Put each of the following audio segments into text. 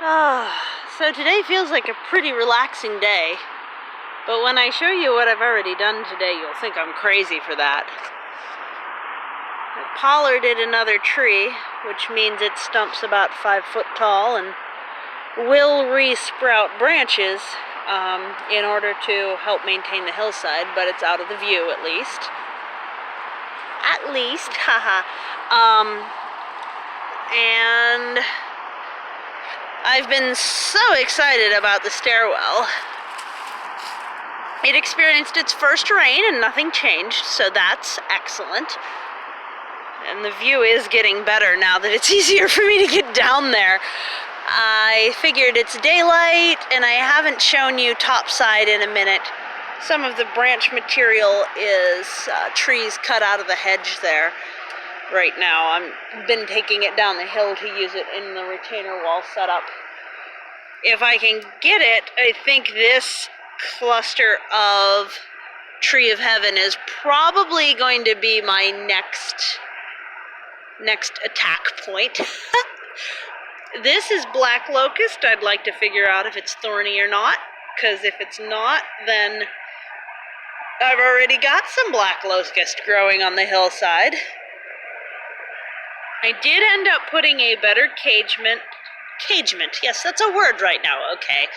So today feels like a pretty relaxing day, but when I show you what I've already done today, you'll think I'm crazy for that. I pollarded another tree, which means its stump's about 5 foot tall and will re-sprout branches in order to help maintain the hillside, but it's out of the view at least. Haha. And I've been so excited about the stairwell. It experienced its first rain and nothing changed, so that's excellent. And the view is getting better now that it's easier for me to get down there. I figured it's daylight, and I haven't shown you topside in a minute. Some of the branch material is trees cut out of the hedge there right now. I've been taking it down the hill to use it in the retainer wall setup. If I can get it, I think this cluster of Tree of Heaven is probably going to be my next attack point. This is black locust. I'd like to figure out if it's thorny or not, because if it's not, then I've already got some black locust growing on the hillside. I did end up putting a better cagement, yes, that's a word right now, okay,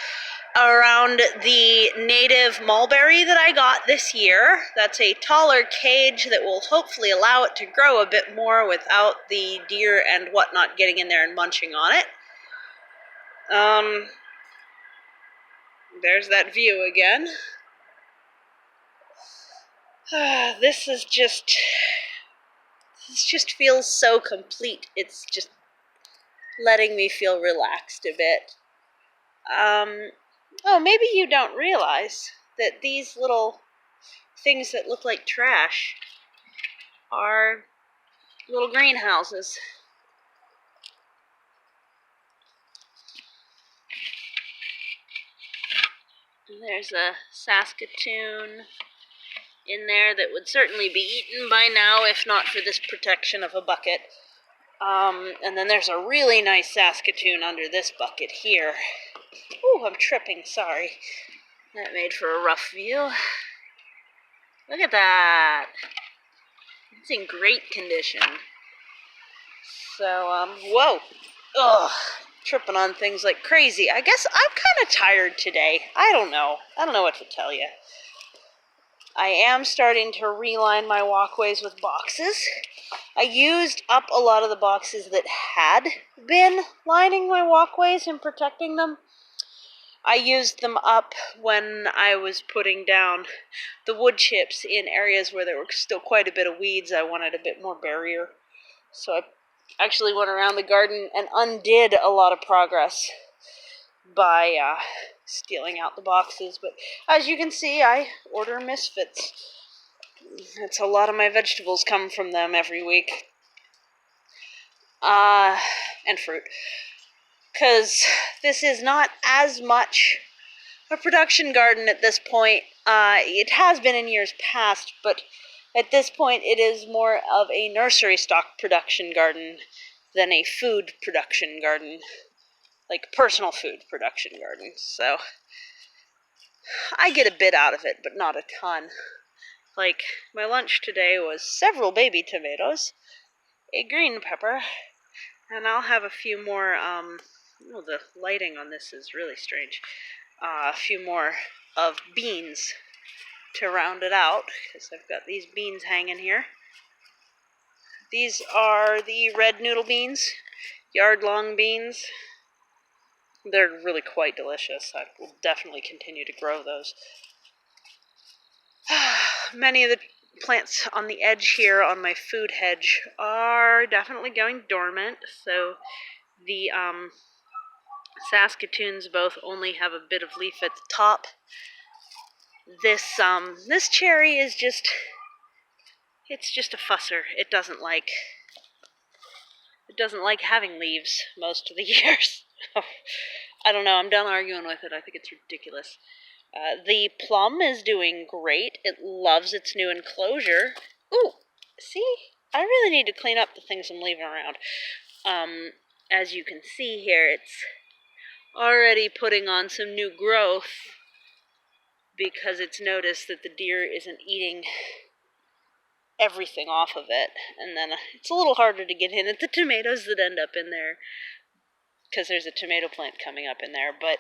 around the native mulberry that I got this year. That's a taller cage that will hopefully allow it to grow a bit more without the deer and whatnot getting in there and munching on it. There's that view again. This just feels so complete. It's just letting me feel relaxed a bit. Oh, maybe you don't realize that these little things that look like trash are little greenhouses. There's a Saskatoon in there that would certainly be eaten by now if not for this protection of a bucket. And then there's a really nice Saskatoon under this bucket here. Ooh, I'm tripping, sorry. That made for a rough view. Look at that. It's in great condition. So, whoa. Ugh, tripping on things like crazy. I guess I'm kind of tired today. I don't know what to tell you. I am starting to reline my walkways with boxes. I used up a lot of the boxes that had been lining my walkways and protecting them. I used them up when I was putting down the wood chips in areas where there were still quite a bit of weeds. I wanted a bit more barrier. So I actually went around the garden and undid a lot of progress by stealing out the boxes. But as you can see, I order Misfits. That's a lot of my vegetables come from them every week. And fruit. Because this is not as much a production garden at this point. It has been in years past, but at this point it is more of a nursery stock production garden than a food production garden, like personal food production garden. So I get a bit out of it, but not a ton. Like, my lunch today was several baby tomatoes, a green pepper, and I'll have a few more, the lighting on this is really strange, a few more of beans to round it out, because I've got these beans hanging here. These are the red noodle beans, yard-long beans. They're really quite delicious. I will definitely continue to grow those. Many of the plants on the edge here on my food hedge are definitely going dormant, so the Saskatoons both only have a bit of leaf at the top. This cherry is it's just a fusser. It doesn't like having leaves most of the years. I don't know, I'm done arguing with it. I think it's ridiculous. The plum is doing great. It loves its new enclosure. Ooh, see? I really need to clean up the things I'm leaving around. As you can see here, it's already putting on some new growth because it's noticed that the deer isn't eating everything off of it. And then it's a little harder to get in at the tomatoes that end up in there because there's a tomato plant coming up in there, but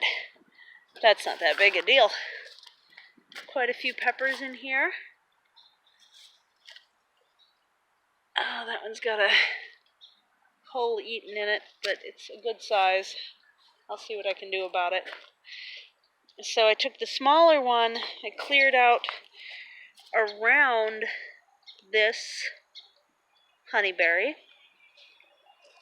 that's not that big a deal. Quite a few peppers in here. Oh, that one's got a hole eaten in it, but it's a good size. I'll see what I can do about it. So I took the smaller one, I cleared out around this honeyberry,